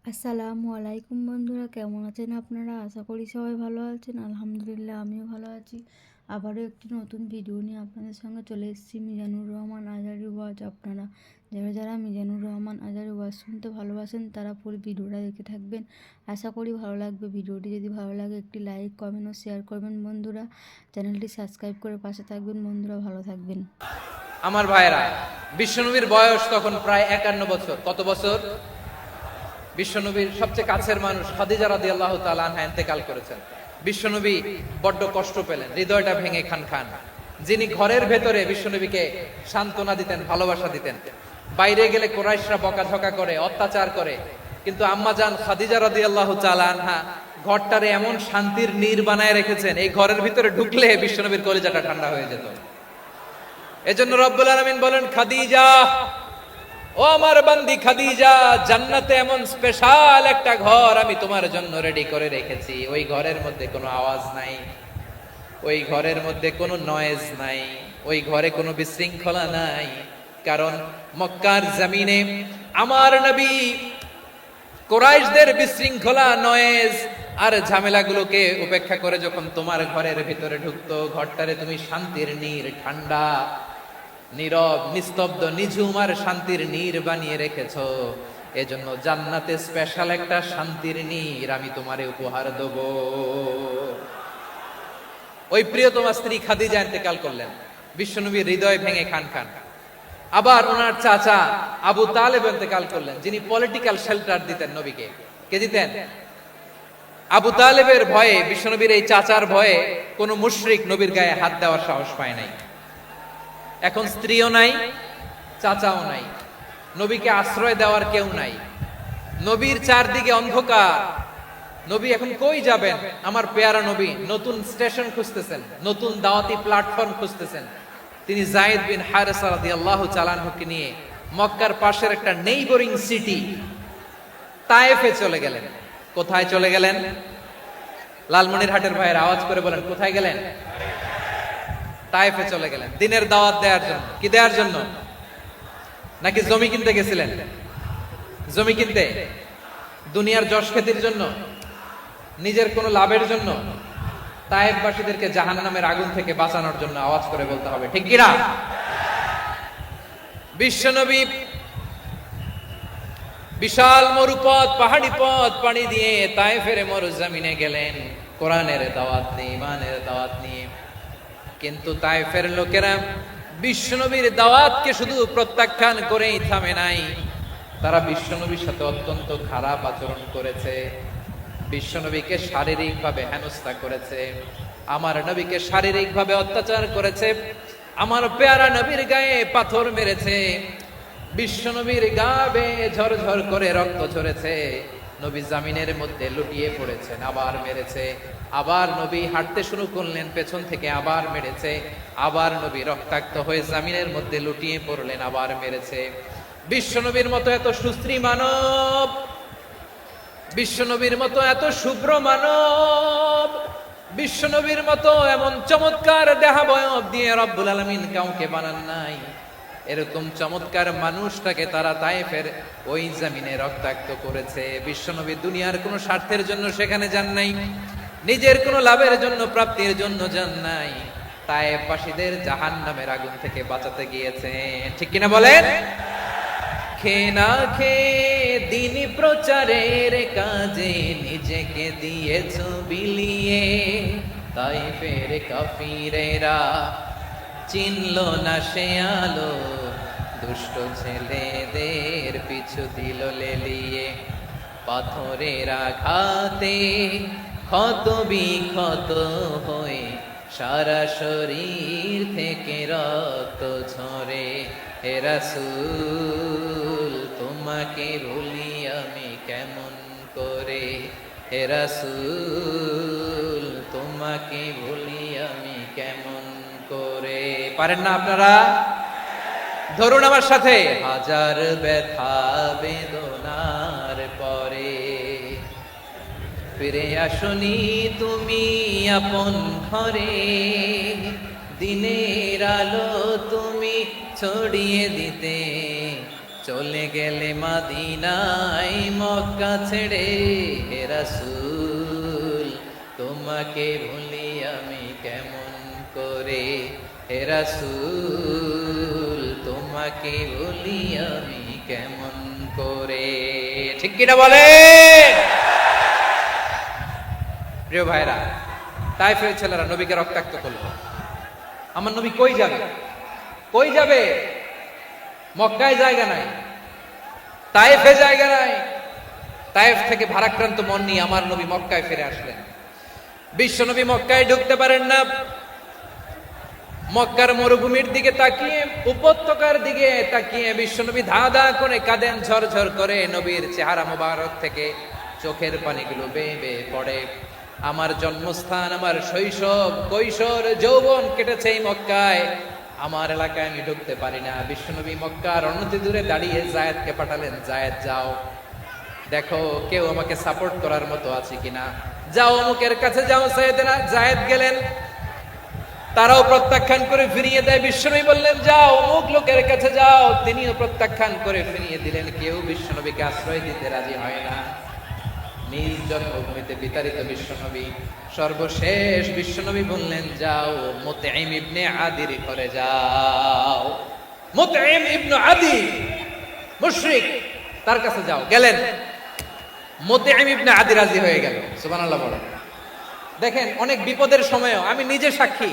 আসসালামু আলাইকুম বন্ধুরা, কেমন আছেন আপনারা? আশা করি সবাই ভালো আছেন। আলহামদুলিল্লাহ, আমিও ভালো আছি। আবারও একটি নতুন ভিডিও নিয়ে আপনাদের সঙ্গে চলে এসেছি। মিজানুর রহমান আজহারী ওয়াজ। আপনারা যারা যারা মিজানুর রহমান আজহারী ওয়াজ শুনতে ভালোবাসেন তারা পুরো ভিডিওটা দেখে থাকবেন। আশা করি ভালো লাগবে। ভিডিওটি যদি ভালো লাগে একটি লাইক, কমেন্ট ও শেয়ার করবেন বন্ধুরা। চ্যানেলটি সাবস্ক্রাইব করে পাশে থাকবেন বন্ধুরা, ভালো থাকবেন। আমার ভাইরা, বিশ্বনবীর বয়স তখন প্রায় 51 বছর। কত বছর? বিশ্বনবীর সবচেয়ে কাছের মানুষ খাদিজা রাদিয়াল্লাহু তাআলা আনহা ইন্তেকাল করেছেন। বিশ্বনবী বড্ড কষ্ট পেলেন, হৃদয়টা ভেঙে খান খান। যিনি ঘরের ভেতরে বিশ্বনবীকে সান্ত্বনা দিতেন, ভালোবাসা দিতেন, বাইরে গেলে কুরাইশরা বকাঝকা করে, অত্যাচার করে, কিন্তু আম্মাজান খাদিজা রাদিয়াল্লাহু তাআলা আনহা ঘরটারে এমন শান্তির নীর বানায় রেখেছেন, এই ঘরের ভিতরে ঢুকলে বিশ্বনবীর কলিজাটা ঠান্ডা হয়ে যেত। এজন্য রব্বুল আলামিন বলেন, খাদিজা, ও আমার বান্দি খাদিজা, জান্নাতে এমন স্পেশাল একটা ঘর আমি তোমার জন্য রেডি করে রেখেছি। ওই ঘরের মধ্যে কোনো আওয়াজ নাই, ওই ঘরের মধ্যে কোনো নয়েজ নাই, ওই ঘরে কোনো বিশৃঙ্খলা নাই। কারণ মক্কার জমিনে আমার নবী কুরাইশদের বিশৃঙ্খলা, নয়েজ আর ঝামেলাগুলোকে উপেক্ষা করে যখন তোমার ঘরের ভিতরে ঢুকতো, ঘরটারে তুমি শান্তির নীর, ঠান্ডা, নীরব, নিস্তব্ধ, নিঝুম আর শান্তির নীর বানিয়ে রেখেছো। এজন্য জান্নাতে স্পেশাল একটা শান্তির নীর আমি তোমারে উপহার দেব। ওই প্রিয়তমা স্ত্রী খাদিজা ইন্তেকাল করলেন, বিশ্বনবীর হৃদয় ভেঙে খান খান। আবার ওনার চাচা আবু তালেব ইন্তেকাল করলেন, যিনি পলিটিক্যাল শেল্টার দিতেন নবীকে। কে দিতেন? আবু তালেবের ভয়ে, বিশ্বনবীর এই চাচার ভয়ে কোনো মুশরিক নবীর গায়ে হাত দেওয়ার সাহস পায় নাই। এখন স্ত্রীও নাই, চাচাও নাই, নবীকে আশ্রয় দেওয়ার কেউ নাই, নবীর চারদিকে অন্ধকার। নবী এখন কই যাবেন? আমার পেয়ারা নবী নতুন স্টেশন খুঁজতেছেন, নতুন দাওয়াতি প্ল্যাটফর্ম খুঁজতেছেন। তিনি যায়েদ বিন হারেসা রাদিয়াল্লাহু তাআলা আনহুকে নিয়ে মক্কার পাশের একটা নেইবরিং সিটি তায়েফে চলে গেলেন। কোথায় চলে গেলেন? লালমনিরহাটের ভাইয়ের আওয়াজ করে বলেন, কোথায় গেলেন? তায়েফে চলে গেলেন দিনের দাওয়াত দেওয়ার জন্য। কি দেওয়ার জন্য? নাকি জমি কিনতে গেছিলেন? জমি কিনতে, দুনিয়ার যশ খ্যাতির জন্য, নিজের কোনো লাভের জন্য? তায়েফবাসীদেরকে জাহান্নামের আগুন থেকে বাঁচানোর জন্য। আওয়াজ করে বলতে হবে, ঠিক কিনা? বিশ্বনবী বিশাল মরুপথ, পাহাড়ি পথ পাড়ি দিয়ে তায়েফের মরুজমিনে গেলেন কোরআনের দাওয়াত নিয়ে, ইমানের দাওয়াত নিয়ে। কিন্তু তায়েফের লোকেরা বিশ্বনবীর দাওয়াতকে শুধু প্রত্যাখ্যান করেই থামে নাই, তারা বিশ্বনবীর সাথে অত্যন্ত খারাপ আচরণ করেছে। বিশ্বনবীকে শারীরিকভাবে হেনস্থা করেছে, আমার নবীকে শারীরিকভাবে অত্যাচার করেছে, আমার পেয়ারা নবীর গায়ে পাথর মেরেছে, বিশ্বনবীর গা বেয়ে ঝরঝর করে রক্ত ঝরেছে, নবী জামিনের মধ্যে লুটিয়ে পড়েছেন, আবার মেরেছে, আবার নবী হাঁটতে শুরু করলেন, পেছন থেকে আবার মেরেছে, আবার নবী রক্তাক্ত হয়ে জামিনের মধ্যে লুটিয়ে পড়লেন, আবার মেরেছে। বিশ্বনবীর মতো এত সুশ্রী মানব, বিশ্বনবীর মতো এত শুভ্র মানব, বিশ্বনবীর মতো এমন চমৎকার দেহাবয়ব দিয়ে রব্বুল আলামিন কাউকে বানান নাই। এরকম চমৎকার মানুষটাকে তারা তায়েফের ওই জমিনে রক্তাক্ত করেছে। বিশ্বনবী দুনিয়ার কোনো স্বার্থের জন্য সেখানে যান নাই, নিজের কোনো লাভের জন্য, প্রাপ্তির জন্য যান নাই, তায়েফবাসীদের জাহান্নামের আগুন থেকে বাঁচাতে গিয়েছেন। ঠিক কিনা বলেন? খেয়ে না খেয়ে দিন প্রচারের কাজে নিজেকে দিয়েছ বিলিয়ে, তায়েফের কাফিরেরা চিনল না সে আলো, দুষ্ট ছেলেদের পিছু দিল লেলিয়ে, পাথরের আঘাতে ক্ষত বিক্ষত হয়ে সারা শরীর থেকে রক্ত ঝরে। হে রাসূল, তোমাকে ভুলি আমি কেমন করে? হে রাসূল, তোমাকে ভুলি আমি কেমন করে? পারেন না আপনারা? ধরুন আমার সাথে, হাজার ব্যথা বেদনার পরে ফিরে আসনি তুমি আপন ঘরে, দিনের আলো তুমি ছড়িয়ে দিতে চলে গেলে মদিনায় মক্কা ছেড়ে হে রাসূল তোমাকে ভুলি আমি কেমন করে হে রাসূল তোমাকে ভুলি আমি কেমন করে ঠিক কিনা বলে প্রিয় ভাইরা তায়েফের ছেলেরা নবীকে রক্তাক্ত করলো আমার নবী কই যাবে কই যাবে মক্কায় জায়গা নাই তায়েফে জায়গা নাই তায়েফ থেকে ভারাক্রান্ত মন নিয়ে আমার নবী মক্কায় ফিরে আসলেন বিশ্ব নবী মক্কায় ঢুকতে পারেন না মক্কার মরুভূমির দিকে তাকিয়ে উপত্যকার দিকে তাকিয়ে বিশ্ব নবী ধা ধা করে কাঁদেন ঝরঝর করে নবীর চেহারা মোবারক থেকে চোখের পানিগুলো বেয়ে বেয়ে পড়ে আমার জন্মস্থান আমার শৈশব কৈশোর যৌবন কেটেছে এই মক্কায় আমার এলাকায় আমি ঢুকতে পারি না বিশ্বনবী মক্কার অনতি দূরে দাঁড়িয়ে জায়েদকে পাঠালেন জায়েদ যাও দেখো কেউ আমাকে সাপোর্ট করার মতো আছে কিনা যাও অমুকের কাছে যাও সাইয়েদনা জায়েদ গেলেন তারাও প্রত্যাখ্যান করে ফিরিয়ে দেয় বিশ্বনবী বললেন যাও অমুক লোকের কাছে যাও তিনিও প্রত্যাখ্যান করে ফিরিয়ে দিলেন কেউ বিশ্বনবীকে আশ্রয় দিতে রাজি হয় না নিজ জন্মভূমিতে বিতাড়িত বিশ্বনবী সর্বশেষ বিশ্বনবী বললেন যাও মুতঈম ইবনে আদির ঘরে যাও মুতঈম ইবনে আদি মুশরিক তার কাছে যাও গেলেন মুতঈম ইবনে আদি রাজি হয়ে গেল সুবহানাল্লাহ বলেন দেখেন অনেক বিপদের সময়ও আমি নিজে সাক্ষী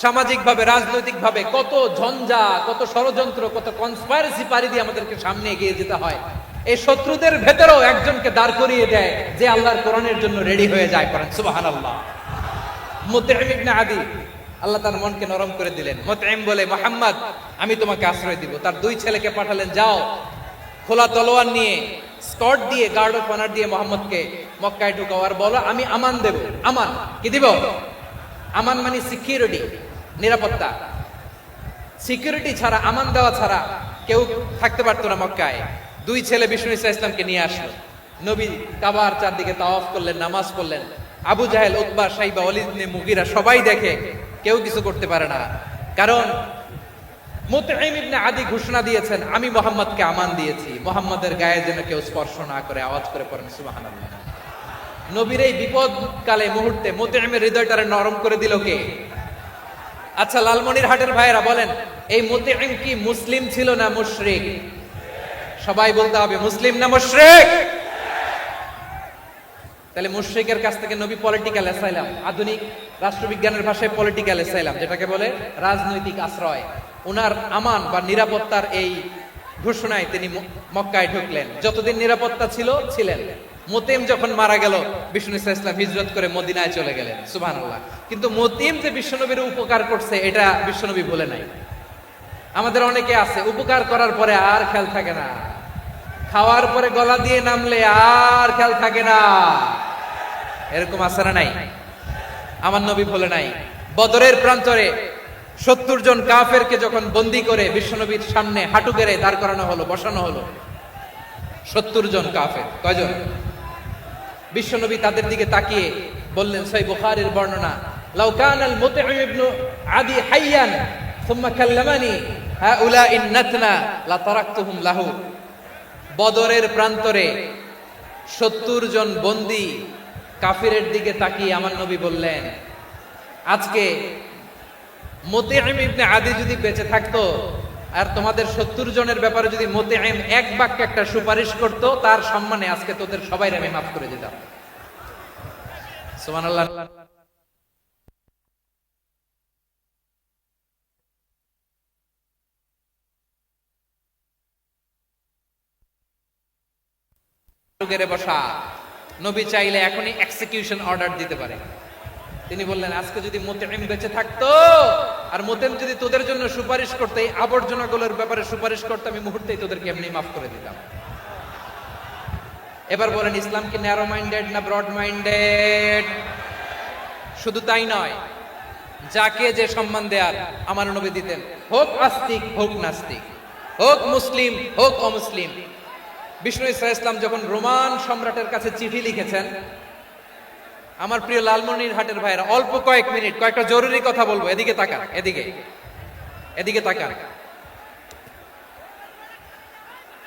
সামাজিকভাবে রাজনৈতিকভাবে কত ঝঞ্ঝা কত ষড়যন্ত্র কত কনস্পাইরেসি পারি দিয়ে আমাদেরকে সামনে এগিয়ে যেতে হয় এই শত্রুদের ভেতরেও একজনকে দাঁড় করিয়ে দেয় যে আল্লাহর কোরআনের জন্য রেডি হয়ে যায় করেন সুবহানাল্লাহ মুতঈম ইবনে আদি আল্লাহ তার মনকে নরম করে দিলেন মুতঈম বলে মুহাম্মদ আমি তোমাকে আশ্রয় দিব তার দুই ছেলেকে পাঠালেন যাও খোলা তলোয়ার নিয়ে স্কট দিয়ে গার্ড অফ অনার দিয়ে মুহাম্মদকে মক্কায় ঢুকাও আর বলো আমি আমান দেব আমান কি দিব আমান মানে সিকিউরিটি নিরাপত্তা সিকিউরিটি ছাড়া আমান দেওয়া ছাড়া কেউ থাকতে পারতো না মক্কায় দুই ছেলে বিষ্ণু ইসা ইসলামকে নিয়ে আসলো নবী কাবার চারদিকে তাওয়াফ করলেন নামাজ পড়লেন আবু জাহেল উতবা সাইবা ওয়ালিদ ইবনে মুগিরা সবাই দেখে কেউ কিছু করতে পারে না কারণ মুতঈম ইবনে আদি ঘোষণা দিয়েছেন আমি মুহাম্মদকে আমান দিয়েছি মুহাম্মাদের গায়ে যেন কেউ স্পর্শ না করে আওয়াজ করে পড়েন সুবহানাল্লাহ নবীর এই বিপদ কালে মুহূর্তে মুতঈমের হৃদয়টারে নরম করে দিল কে আচ্ছা লালমনির হাটের ভাইরা বলেন এই মুতঈম কি মুসলিম ছিল না মুশরিক সবাই বলতে হবে মুসলিম না মুশরিক তাহলে মুশরিকের কাছ থেকে নবী পলিটিক্যাল অ্যাসাইলাম আধুনিক রাষ্ট্রবিজ্ঞানের ভাষায় পলিটিক্যাল অ্যাসাইলাম যেটাকে বলে রাজনৈতিক আশ্রয় উনার আমান বা নিরাপত্তার এই ঘোষণায় তিনি মক্কায় ঢুকলেন যতদিন নিরাপত্তা ছিল ছিলেন মুতঈম যখন মারা গেল বিষ্ণু ইসলাম হিজরত করে মদিনায় চলে গেলেন সুবহানাল্লাহ কিন্তু মুতঈম যে বিশ্বনবীর উপকার করছে এটা বিশ্বনবী ভুলে নাই আমাদের অনেকে আছে উপকার করার পরে আর খেয়াল থাকে না খাওয়ার পরে গলা দিয়ে নামলে আর খেয়াল থাকে না এরকম আছে না নাই আমার নবী ভুলে নাই বদরের প্রান্তরে 70 জন কাফেরকে যখন বন্দী করে বিশ্বনবীর সামনে হাঁটু গেড়ে দাঁড় করানো হলো বসানো হলো 70 জন কাফের কয়জন বিশ্বনবী তাদের দিকে তাকিয়ে বললেন সহিহ বুখারীর বর্ণনা লাউ কানাল মুতঈম ইবনে আদি হাইয়ান সুম্মা কাল্লামানি হাউলাই নাতনা লা তারাকতুহুম লাহু বদরের প্রান্তরে 70 জন বন্দী কাফিরের দিকে তাকিয়ে আমার নবী বললেন আজকে মুতঈম ইবনে আদি যদি বেঁচে থাকতো আর তোমাদের 70 জনের ব্যাপারে যদি মুতঈম এক বাক্যে একটা সুপারিশ করত তার সম্মানে আজকে তোদের সবাইকে আমি মাফ করে দিতাম সুবহানাল্লাহ গেরে বসা নবী চাইলে এখনই এক্সিকিউশন অর্ডার দিতে পারে তিনি বললেন আজকে যদি মুতঈম বেঁচে থাকতো আর মুতঈম যদি তোদের জন্য সুপারিশ করতে এই আবর্জনাগুলোর ব্যাপারে সুপারিশ করতে আমি মুহূর্তেই তোদেরকে এমনি মাফ করে দিতাম এবার বলেন ইসলাম কি ন্যারো মাইন্ডেড না ব্রড মাইন্ডেড শুধু তাই নয় যাকে যে সম্মান দেয়ার আমার নবী দিতেন হোক আস্তিক হোক নাস্তিক হোক মুসলিম হোক অমুসলিম বিষ্ণু ইসলাম যখন রোমান সম্রাটের কাছে চিঠি লিখেছেন আমার প্রিয় লালমনির হাটের ভাইরা অল্প কয়েক মিনিট কয়েকটা জরুরি কথা বলবো এদিকে তাকান এদিকে তাকান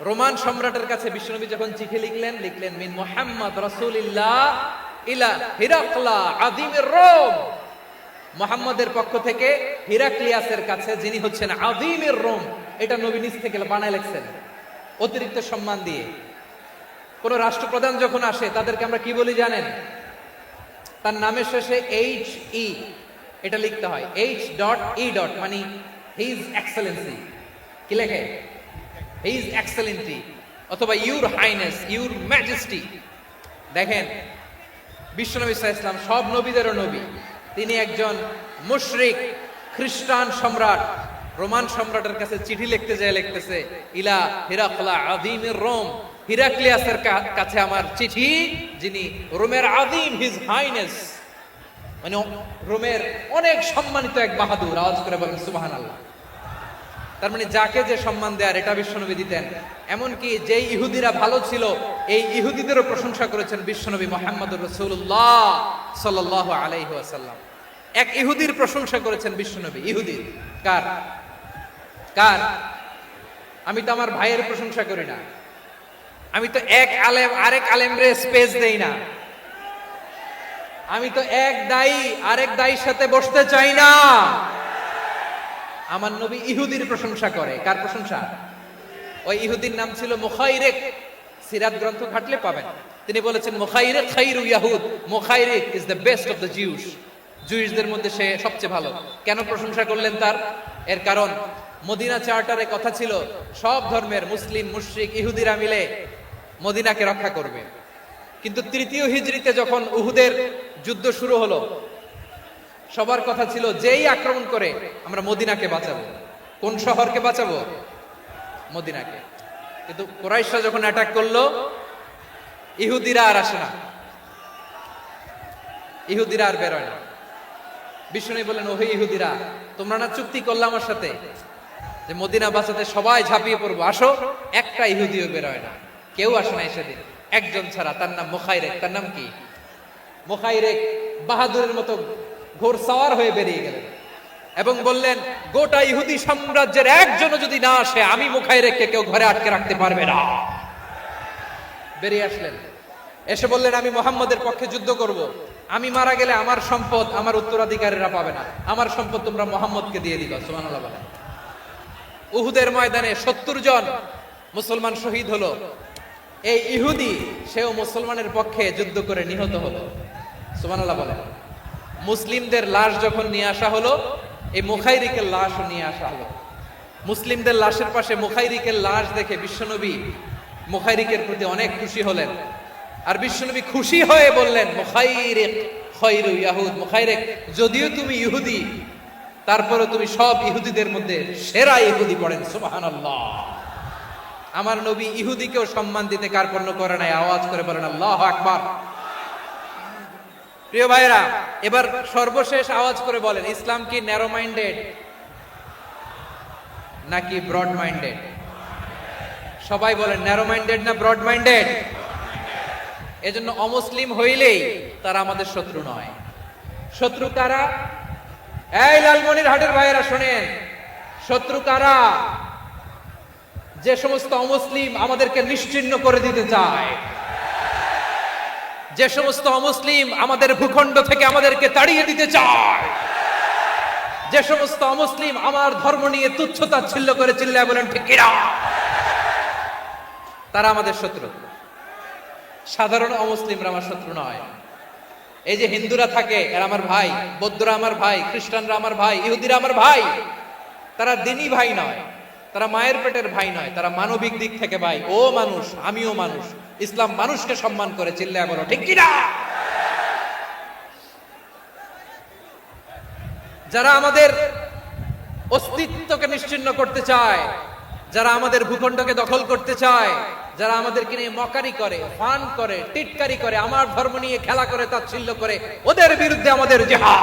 রোমান সম্রাটের কাছে বিশ্বনবী যখন চিঠি লিখলেন মিন মুহাম্মদ রাসূলিল্লাহ ইলা হিরাকলা আযীমির রোম, মুহাম্মদের পক্ষ থেকে হিরাক্লিয়াসের কাছে, যিনি হচ্ছেন আযীমির রোম। এটা নবী নিজ থেকে বানায় লিখছেন অতিরিক্ত সম্মান দিয়ে। কোন রাষ্ট্রপ্রধান যখন আসে তাদেরকে আমরা কি বলি জানেন? তার নামের শেষে HE এটা লিখতে হয়, H.E. মানে হিজ এক্সেলেন্সি। কি লেখে? হিজ এক্সেলেন্সি অথবা ইউর হাইনেস, ইউর ম্যাজেস্টি। দেখেন, বিশ্বনবী সাল্লাল্লাহু আলাইহি ওয়াসাল্লাম সব নবীদেরও নবী। তিনি একজন মুশরিক খ্রিস্টান সম্রাট রোমান সম্রাটের কাছে চিঠি লিখতে যায়, লিখতেছে ইলা হিরাকলা আযীমির রোম, হিরাক্লিয়াসের কাছে আমার চিঠি, যিনি রোমের আযীম, হিজ হাইনেস, মানে রোমের অনেক সম্মানিত এক বাহাদুর। আওয়াজ করে বলেন সুবহানাল্লাহ। তার মানে যাকে যে সম্মান দেয়ার এটা বিশ্বনবী দিতেন। এমনকি যেই ইহুদিরা ভালো ছিল এই ইহুদিদেরও প্রশংসা করেছেন বিশ্বনবী মুহাম্মদুর রাসূলুল্লাহ সাল্লাল্লাহু আলাইহি ওয়াসাল্লাম। এক ইহুদির প্রশংসা করেছেন বিশ্বনবী। ইহুদির কার? কার? আমি তো আমার ভাইয়ের প্রশংসা করি না, আমি তো এক আলেম আরেক আলেমরে স্পেস দেই না, আমি তো এক দায়ী আরেক দায়ীর সাথে বসতে চাই না। আমার নবী ইহুদির প্রশংসা করে। কার প্রশংসা? ওই ইহুদির নাম ছিল মুখাইরিক। সিরাত গ্রন্থ ঘাটলে পাবেন। তিনি বলেছেন মুখাইরিক খাইরু ইয়াহুদ, Mukhayriq is the best of the Jews. জুইসদের মধ্যে সে সবচেয়ে ভালো। কেন প্রশংসা করলেন তার? এর কারণ মদিনা চার্টারে কথা ছিল সব ধর্মের মুসলিম, মুশরিক, ইহুদিরা মিলে মদিনাকে রক্ষা করবে। কিন্তু তৃতীয় হিজরিতে যখন উহুদের যুদ্ধ শুরু হলো, সবার কথা ছিল যেই আক্রমণ করে আমরা মদিনাকে বাঁচাবো। কোন শহরকে বাঁচাবো? মদিনাকে। কিন্তু কুরাইশরা যখন অ্যাটাক করলো, ইহুদিরা আর আসে না, ইহুদিরা আর বেরোয় না। বিষ্ণু বললেন, ওহে ইহুদিরা, তোমরা না চুক্তি করলে আমার সাথে যে মদিনা বাঁচাতে সবাই ঝাঁপিয়ে পড়বো, আসো। একটা ইহুদিও বেরোয় না, কেউ আসে না সেদিন, একজন ছাড়া। তার নাম মুখাইরেক। তার নাম কি? মুখাইরেক বাহাদুরের মতো ঘোড়সাওয়ার হয়ে বেরিয়ে গেলেন এবং বললেন, গোটা ইহুদি সাম্রাজ্যের একজনও যদি না আসে, আমি মুখাইরেককে কেউ ঘরে আটকে রাখতে পারবে না। বেরিয়ে আসলেন, এসে বললেন, আমি মুহাম্মদের পক্ষে যুদ্ধ করব। আমি মারা গেলে আমার সম্পদ আমার উত্তরাধিকারীরা পাবে না, আমার সম্পদ তোমরা মুহাম্মদকে দিয়ে দিবা। সুবহানাল্লাহ বলেন। উহুদের ময়দানে 70 জন মুসলমান শহীদ হলো। এই ইহুদি সেও মুসলমানের পক্ষে যুদ্ধ করে নিহত হলো। সুবহানাল্লাহ বলেন। মুসলিমদের লাশ যখন নিয়ে আসা হলো, এই মুখাইরিকের লাশও নিয়ে আসা হলো। মুসলিমদের লাশের পাশে মুখাইরিকের লাশ দেখে বিশ্বনবী মুখাইরিকের প্রতি অনেক খুশি হলেন। আর বিশ্বনবী খুশি হয়ে বললেন, মুখাইরিক খায়রু ইয়াহুদ, মুখাইরিক যদিও তুমি ইহুদি, তারপরে তুমি সব ইহুদিদের মধ্যে সেরা ইহুদি। পড়েন সুবহানাল্লাহ। আমার নবী ইহুদিকেও সম্মান দিতে কার্পণ্য করে নাই। আওয়াজ করে বলেন আল্লাহু আকবার। প্রিয় ভাইরা, এবার সর্বশেষ আওয়াজ করে বলেন, ইসলাম কি ন্যারো মাইন্ডেড নাকি ব্রড মাইন্ডেড? সবাই বলেন, ন্যারো মাইন্ডেড না ব্রড মাইন্ডেড? এজন্য অমুসলিম হইলেই তারা আমাদের শত্রু নয়। শত্রু কারা? এই লালমনির হাটের ভাইয়েরা শোনেন, শত্রু কারা? যে সমস্ত অমুসলিম আমাদেরকে নিশ্চিহ্ন করে দিতে চায়, যে সমস্ত অমুসলিম আমাদের ভূখণ্ড থেকে আমাদেরকে তাড়িয়ে দিতে চায়, যে সমস্ত অমুসলিম আমার ধর্ম নিয়ে তুচ্ছতাচ্ছিল্য করে চিল্লায় বলেন ঠিক কিনা, তারা আমাদের শত্রু। সাধারণ অমুসলিমরা আমার শত্রু নয়। এই যে হিন্দুরা থাকে এরা আমার ভাই, বৌদ্ধরা আমার ভাই, খ্রিস্টানরা আমার ভাই, ইহুদিরা আমার ভাই। তারা দিনই ভাই নয়, তারা মায়ের পেটের ভাই নয়, তারা মানবিক দিক থেকে ভাই। ও মানুষ, আমিও মানুষ। ইসলাম মানুষকে সম্মান করে, চিল্লায় বলো ঠিক কিনা। যারা আমাদের অস্তিত্বকে নিশ্চিহ্ন করতে চায়, যারা আমাদের ভূখণ্ডকে দখল করতে চায়, যারা আমাদেরকে নিয়ে মকারি করে, ফান করে, টিটকারি করে, আমার ধর্ম নিয়ে খেলা করে, তাচ্ছিল্য করে, ওদের বিরুদ্ধে আমাদের জিহাদ।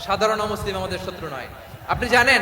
সাধারণ মুসলিম আমাদের শত্রু নয়। আপনি জানেন